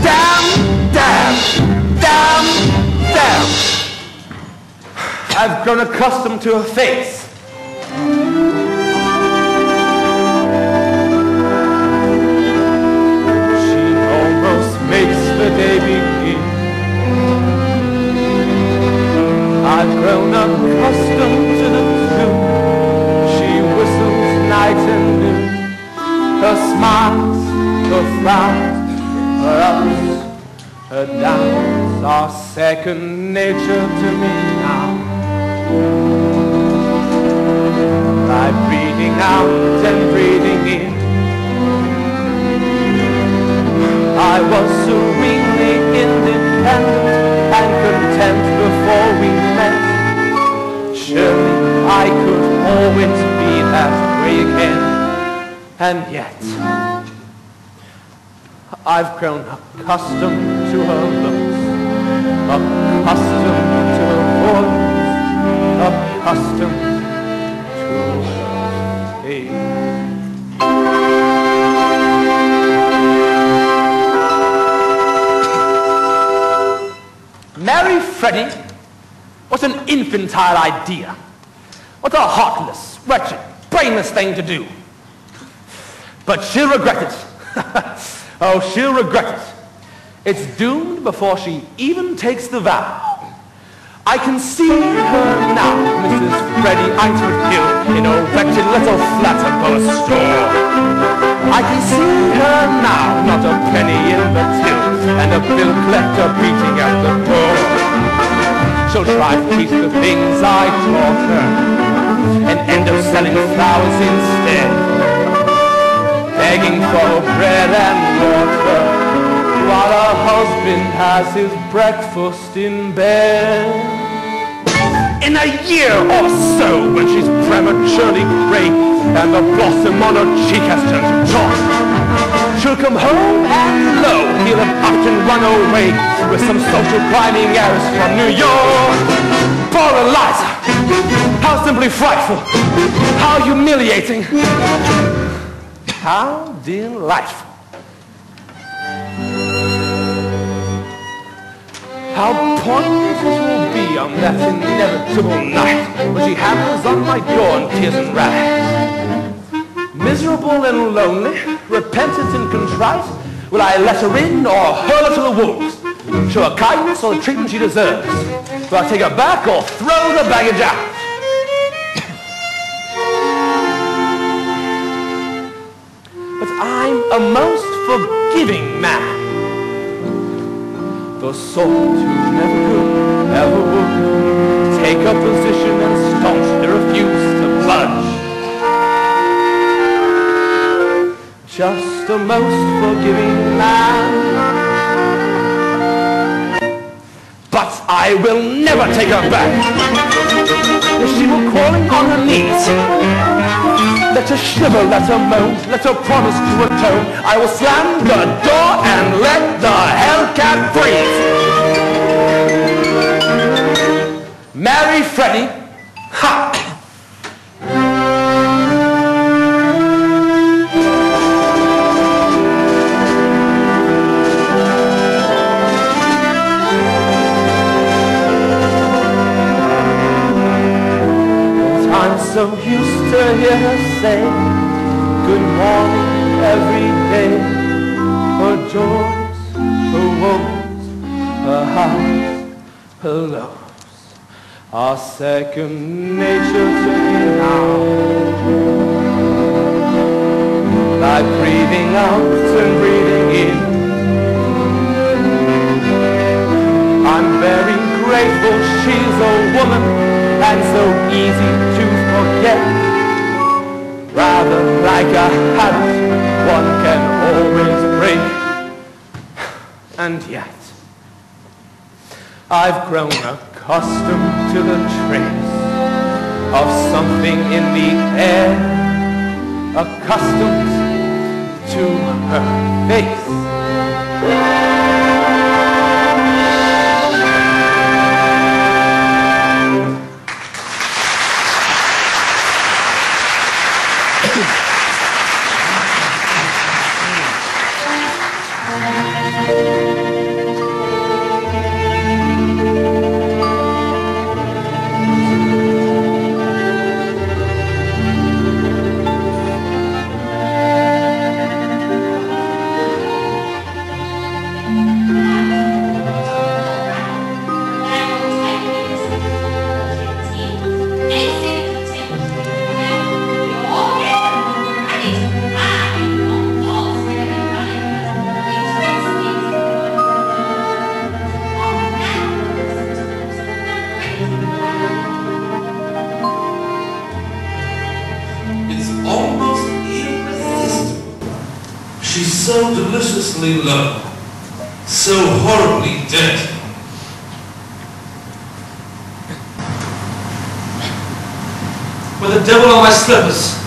Damn. I've grown accustomed to her face. She almost makes the day begin. I've grown accustomed to the tune she whistles night and noon. Her smiles, her frowns, her ups, her downs are second nature to me now. By breathing out and breathing in, I was serenely independent and content before we met. Surely I could always be that way again. And yet I've grown accustomed to her looks, accustomed to her voice, accustomed to her face. Marry Freddie? What an infantile idea. What a heartless, wretched, brainless thing to do. But she'll regret it. Oh, she'll regret it. It's doomed before she even takes the vow. I can see her now, Mrs. Freddie Ingsworth Hill, in a wretched little flat above a store. I can see her now, not a penny in the till, and a bill collector beating at the door. She'll try to teach the things I taught her, and end up selling flowers instead, begging for bread and water, while her husband has his breakfast in bed. In a year or so, when she's prematurely gray and the blossom on her cheek has turned to chalk, she'll come home and lo, he'll have up and run away with some social climbing heiress from New York. Poor Eliza! How simply frightful! How humiliating! How delightful! How poignant it will be on that inevitable night when she hammers on my door in tears and rags. Miserable and lonely, repentant and contrite, will I let her in or hurl her to the wolves? Show her kindness or the treatment she deserves? Will I take her back or throw the baggage out? But I'm a most forgiving man. The sort who never could, never would take a position and staunchly refuse to budge. Just a most forgiving man. But I will never take her back. If she were crawling on her knees, let her shiver, let her moan, let her promise to atone. I will slam the door and let the hellcat breathe. Marry Freddie. Ha! So used to hear her say good morning every day. Her joys, her woes, her highs, her lows are second nature to me now. Like breathing out and breathing in, I'm very grateful she's a woman and so easy to forget. Rather like a habit one can always break. And yet I've grown accustomed to the trace of something in the air, accustomed to her face. She's so deliciously low, so horribly dirty. With the devil on my slippers.